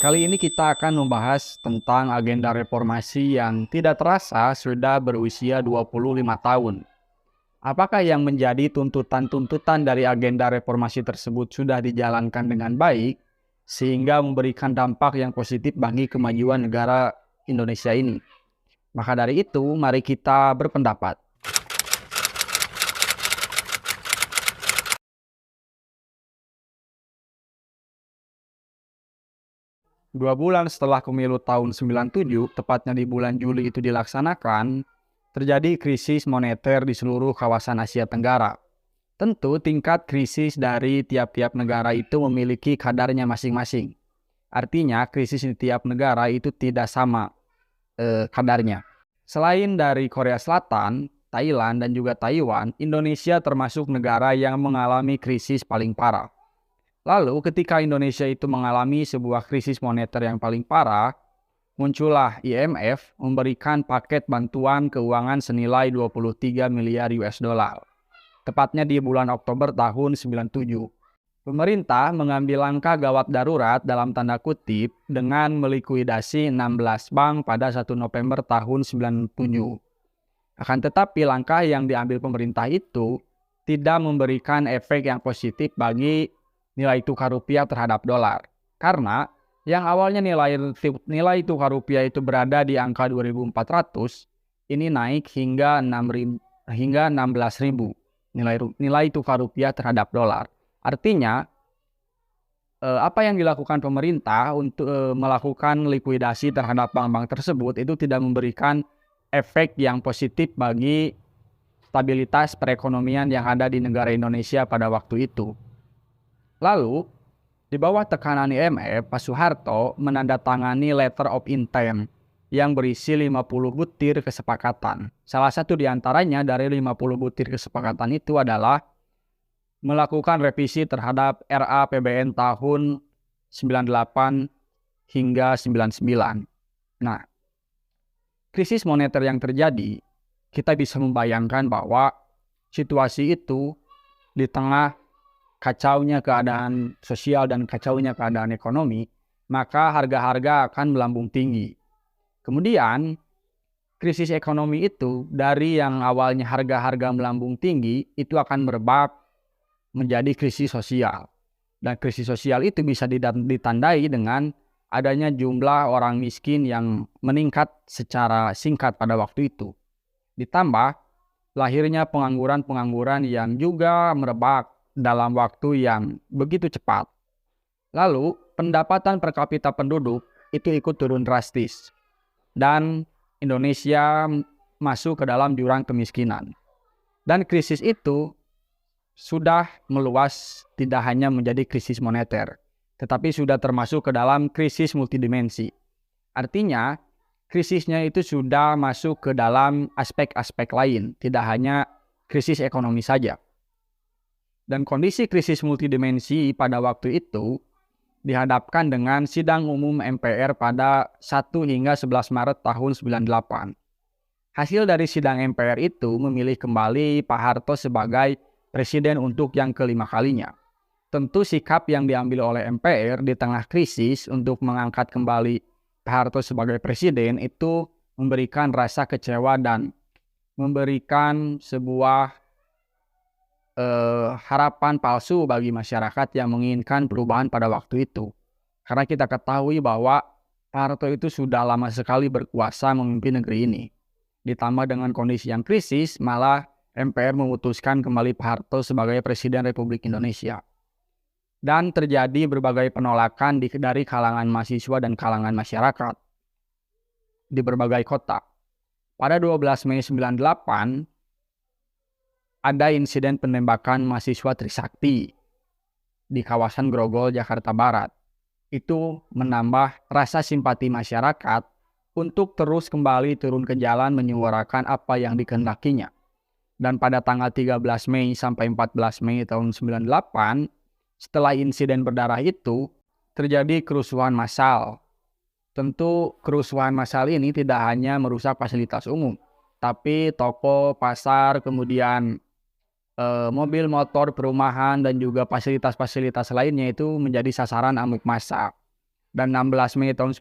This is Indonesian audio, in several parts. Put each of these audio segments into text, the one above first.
Kali ini kita akan membahas tentang agenda reformasi yang tidak terasa sudah berusia 25 tahun. Apakah yang menjadi tuntutan-tuntutan dari agenda reformasi tersebut sudah dijalankan dengan baik, sehingga memberikan dampak yang positif bagi kemajuan negara Indonesia ini? Maka dari itu, mari kita berpendapat. Dua bulan setelah pemilu tahun 97, tepatnya di bulan Juli itu dilaksanakan, terjadi krisis moneter di seluruh kawasan Asia Tenggara. Tentu tingkat krisis dari tiap-tiap negara itu memiliki kadarnya masing-masing. Artinya krisis di tiap negara itu tidak sama kadarnya. Selain dari Korea Selatan, Thailand, dan juga Taiwan, Indonesia termasuk negara yang mengalami krisis paling parah. Lalu ketika Indonesia itu mengalami sebuah krisis moneter yang paling parah, muncullah IMF memberikan paket bantuan keuangan senilai 23 miliar US dollar. Tepatnya di bulan Oktober tahun 97. Pemerintah mengambil langkah gawat darurat dalam tanda kutip dengan melikuidasi 16 bank pada 1 November tahun 97. Akan tetapi langkah yang diambil pemerintah itu tidak memberikan efek yang positif bagi nilai tukar rupiah terhadap dolar. Karena yang awalnya nilai tukar rupiah itu berada di angka 2.400, ini naik hingga 16.000 nilai tukar rupiah terhadap dolar. Artinya, apa yang dilakukan pemerintah untuk melakukan likuidasi terhadap bank-bank tersebut itu tidak memberikan efek yang positif bagi stabilitas perekonomian yang ada di negara Indonesia pada waktu itu. Lalu, di bawah tekanan IMF, Pak Soeharto menandatangani letter of intent yang berisi 50 butir kesepakatan. Salah satu di antaranya dari 50 butir kesepakatan itu adalah melakukan revisi terhadap RAPBN tahun 98 hingga 99. Nah, krisis moneter yang terjadi, kita bisa membayangkan bahwa situasi itu di tengah kacaunya keadaan sosial dan kacaunya keadaan ekonomi, maka harga-harga akan melambung tinggi. Kemudian, krisis ekonomi itu dari yang awalnya harga-harga melambung tinggi, itu akan merebak menjadi krisis sosial. Dan krisis sosial itu bisa ditandai dengan adanya jumlah orang miskin yang meningkat secara singkat pada waktu itu. Ditambah lahirnya pengangguran-pengangguran yang juga merebak dalam waktu yang begitu cepat. Lalu, pendapatan per kapita penduduk itu ikut turun drastis. Dan Indonesia masuk ke dalam jurang kemiskinan. Dan krisis itu sudah meluas tidak hanya menjadi krisis moneter, tetapi sudah termasuk ke dalam krisis multidimensi. Artinya, krisisnya itu sudah masuk ke dalam aspek-aspek lain, tidak hanya krisis ekonomi saja. Dan kondisi krisis multidimensi pada waktu itu dihadapkan dengan sidang umum MPR pada 1 hingga 11 Maret tahun 98. Hasil dari sidang MPR itu memilih kembali Pak Harto sebagai presiden untuk yang kelima kalinya. Tentu sikap yang diambil oleh MPR di tengah krisis untuk mengangkat kembali Pak Harto sebagai presiden itu memberikan rasa kecewa dan memberikan sebuah harapan palsu bagi masyarakat yang menginginkan perubahan pada waktu itu. Karena kita ketahui bahwa Pak Harto itu sudah lama sekali berkuasa memimpin negeri ini. Ditambah dengan kondisi yang krisis, malah MPR memutuskan kembali Pak Harto sebagai Presiden Republik Indonesia. Dan terjadi berbagai penolakan dari kalangan mahasiswa dan kalangan masyarakat di berbagai kota. Pada 12 Mei 98, ada insiden penembakan mahasiswa Trisakti di kawasan Grogol, Jakarta Barat. Itu menambah rasa simpati masyarakat untuk terus kembali turun ke jalan menyuarakan apa yang dikehendakinya. Dan pada tanggal 13 Mei sampai 14 Mei tahun 98, setelah insiden berdarah itu, terjadi kerusuhan massal. Tentu kerusuhan massal ini tidak hanya merusak fasilitas umum, tapi toko, pasar, kemudian mobil, motor, perumahan, dan juga fasilitas-fasilitas lainnya itu menjadi sasaran amuk massa. Dan 16 Mei tahun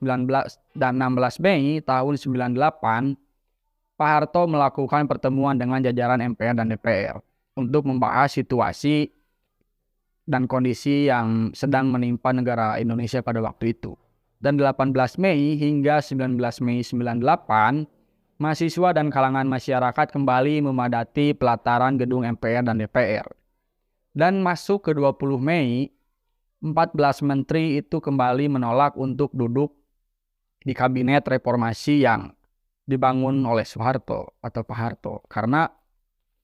98, Pak Harto melakukan pertemuan dengan jajaran MPR dan DPR untuk membahas situasi dan kondisi yang sedang menimpa negara Indonesia pada waktu itu. Dan 18 Mei hingga 19 Mei 98, mahasiswa dan kalangan masyarakat kembali memadati pelataran gedung MPR dan DPR. Dan masuk ke 20 Mei, 14 menteri itu kembali menolak untuk duduk di kabinet reformasi yang dibangun oleh Soeharto atau Pak Harto. Karena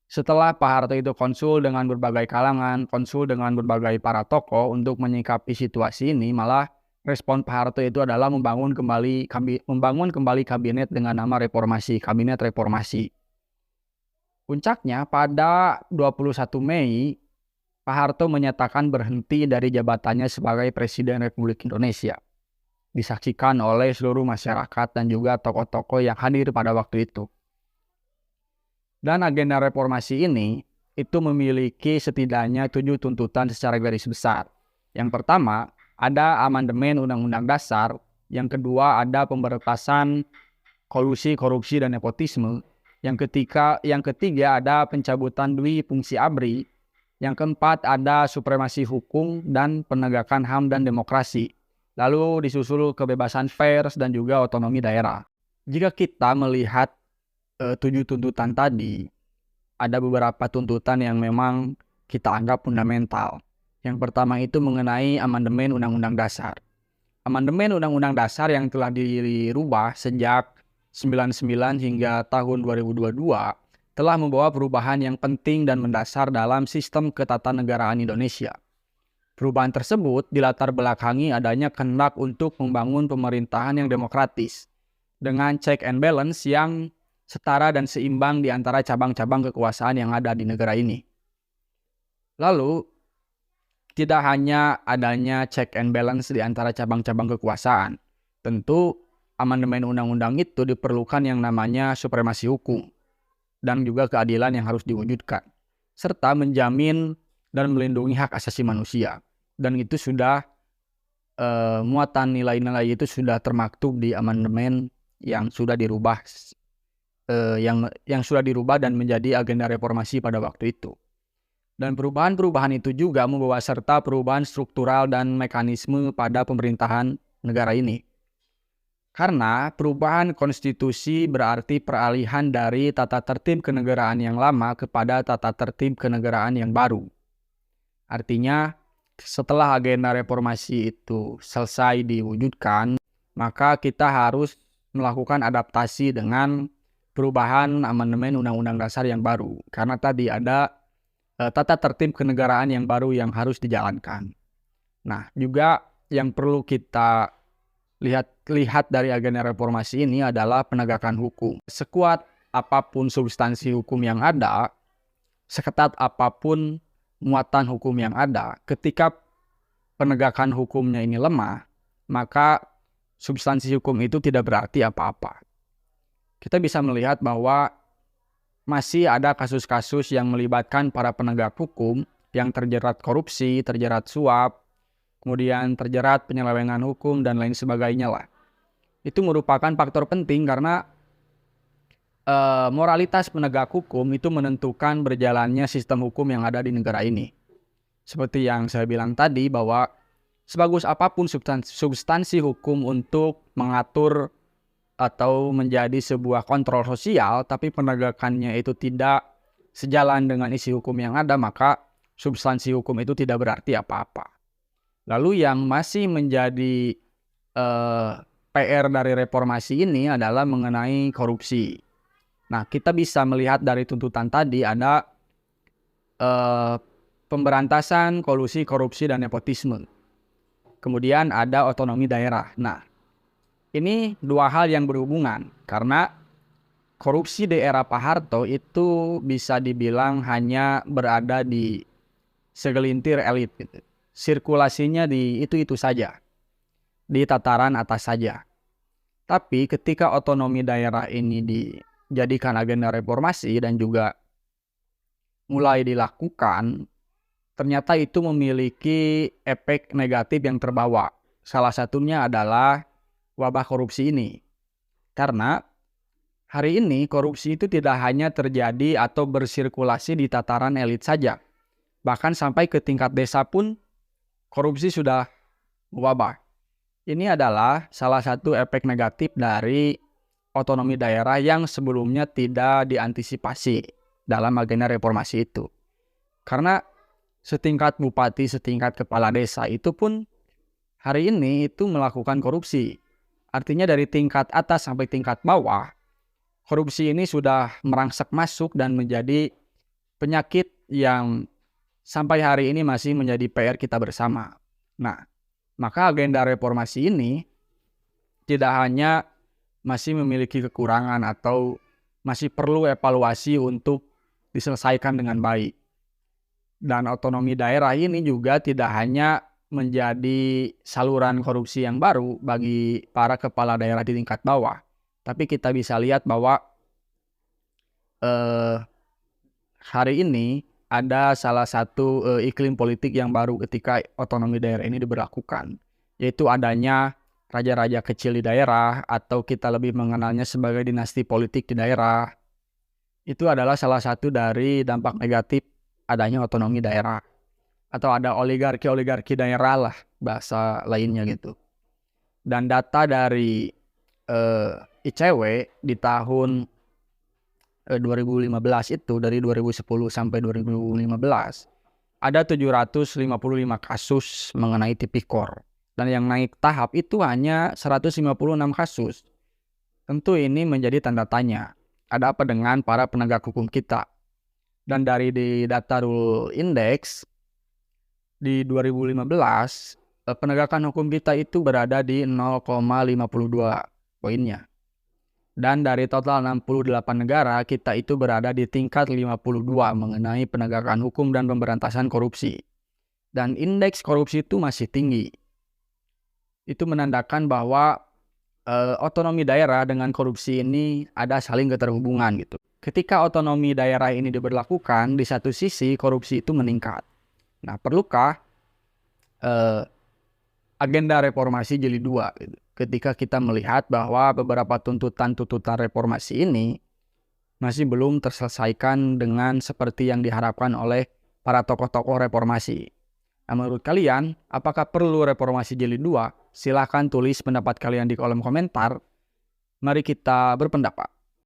setelah Pak Harto itu konsul dengan berbagai kalangan, konsul dengan berbagai para tokoh untuk menyikapi situasi ini, malah respon Pak Harto itu adalah membangun kembali kabinet dengan nama reformasi, kabinet reformasi. Puncaknya pada 21 Mei, Pak Harto menyatakan berhenti dari jabatannya sebagai Presiden Republik Indonesia. Disaksikan oleh seluruh masyarakat dan juga tokoh-tokoh yang hadir pada waktu itu. Dan agenda reformasi ini itu memiliki setidaknya 7 tuntutan secara garis besar. Yang pertama, ada amandemen Undang-Undang Dasar. Yang kedua, ada pemberantasan kolusi, korupsi, dan nepotisme. Yang ketiga ada pencabutan dui fungsi ABRI. Yang keempat, ada supremasi hukum dan penegakan HAM dan demokrasi. Lalu disusul kebebasan pers dan juga otonomi daerah. Jika kita melihat 7 tuntutan tadi, ada beberapa tuntutan yang memang kita anggap fundamental. Yang pertama itu mengenai amandemen Undang-Undang Dasar. Amandemen Undang-Undang Dasar yang telah dirubah sejak 99 hingga tahun 2022 telah membawa perubahan yang penting dan mendasar dalam sistem ketatanegaraan Indonesia. Perubahan tersebut dilatar belakangi adanya kehendak untuk membangun pemerintahan yang demokratis dengan check and balance yang setara dan seimbang di antara cabang-cabang kekuasaan yang ada di negara ini. Lalu, tidak hanya adanya check and balance di antara cabang-cabang kekuasaan, tentu amandemen undang-undang itu diperlukan yang namanya supremasi hukum dan juga keadilan yang harus diwujudkan, serta menjamin dan melindungi hak asasi manusia. Dan itu sudah muatan nilai-nilai itu sudah termaktub di amandemen yang sudah dirubah yang sudah dirubah dan menjadi agenda reformasi pada waktu itu. Dan perubahan-perubahan itu juga membawa serta perubahan struktural dan mekanisme pada pemerintahan negara ini. Karena perubahan konstitusi berarti peralihan dari tata tertib kenegaraan yang lama kepada tata tertib kenegaraan yang baru. Artinya, setelah agenda reformasi itu selesai diwujudkan, maka kita harus melakukan adaptasi dengan perubahan amandemen Undang-Undang Dasar yang baru. Karena tadi ada tata tertib kenegaraan yang baru yang harus dijalankan. Nah, juga yang perlu kita lihat dari agenda reformasi ini adalah penegakan hukum. Sekuat apapun substansi hukum yang ada, seketat apapun muatan hukum yang ada, ketika penegakan hukumnya ini lemah, maka substansi hukum itu tidak berarti apa-apa. Kita bisa melihat bahwa masih ada kasus-kasus yang melibatkan para penegak hukum yang terjerat korupsi, terjerat suap, kemudian terjerat penyelewengan hukum, dan lain sebagainya lah. Itu merupakan faktor penting karena moralitas penegak hukum itu menentukan berjalannya sistem hukum yang ada di negara ini. Seperti yang saya bilang tadi bahwa sebagus apapun substansi hukum untuk mengatur atau menjadi sebuah kontrol sosial, tapi penegakannya itu tidak sejalan dengan isi hukum yang ada, maka substansi hukum itu tidak berarti apa-apa. Lalu yang masih menjadi PR dari reformasi ini adalah mengenai korupsi. Nah, kita bisa melihat dari tuntutan tadi ada pemberantasan kolusi, korupsi, dan nepotisme. Kemudian ada otonomi daerah. Nah, ini dua hal yang berhubungan karena korupsi di era Pak Harto itu bisa dibilang hanya berada di segelintir elit gitu. Sirkulasinya di itu saja, di tataran atas saja. Tapi ketika otonomi daerah ini dijadikan agenda reformasi dan juga mulai dilakukan, ternyata itu memiliki efek negatif yang terbawa. salah satunya adalah wabah korupsi ini. Karena hari ini korupsi itu tidak hanya terjadi atau bersirkulasi di tataran elit saja. Bahkan sampai ke tingkat desa pun korupsi sudah mewabah. Ini adalah salah satu efek negatif dari otonomi daerah yang sebelumnya tidak diantisipasi dalam agenda reformasi itu. Karena setingkat bupati, setingkat kepala desa itu pun hari ini itu melakukan korupsi. Artinya dari tingkat atas sampai tingkat bawah, korupsi ini sudah merangsek masuk dan menjadi penyakit yang sampai hari ini masih menjadi PR kita bersama. Nah, maka agenda reformasi ini tidak hanya masih memiliki kekurangan atau masih perlu evaluasi untuk diselesaikan dengan baik. Dan otonomi daerah ini juga tidak hanya menjadi saluran korupsi yang baru bagi para kepala daerah di tingkat bawah. Tapi kita bisa lihat bahwa hari ini ada salah satu iklim politik yang baru ketika otonomi daerah ini diberlakukan, yaitu adanya raja-raja kecil di daerah atau kita lebih mengenalnya sebagai dinasti politik di daerah. Itu adalah salah satu dari dampak negatif adanya otonomi daerah. Atau ada oligarki daerah lah bahasa lainnya gitu. Dan data dari ICW di tahun 2015 itu, dari 2010 sampai 2015 ada 755 kasus mengenai tipikor, dan yang naik tahap itu hanya 156 kasus. Tentu ini menjadi tanda tanya, ada apa dengan para penegak hukum kita? Dan dari di data Rule Index di 2015, penegakan hukum kita itu berada di 0,52 poinnya. Dan dari total 68 negara, kita itu berada di tingkat 52 mengenai penegakan hukum dan pemberantasan korupsi. Dan indeks korupsi itu masih tinggi. Itu menandakan bahwa otonomi daerah dengan korupsi ini ada saling keterhubungan gitu. Ketika otonomi daerah ini diberlakukan, di satu sisi korupsi itu meningkat. Nah, perlukah agenda reformasi jilid 2 gitu? Ketika kita melihat bahwa beberapa tuntutan reformasi ini masih belum terselesaikan dengan seperti yang diharapkan oleh para tokoh-tokoh reformasi. Nah, menurut kalian, apakah perlu reformasi jilid 2? Silahkan tulis pendapat kalian di kolom komentar. Mari kita berpendapat.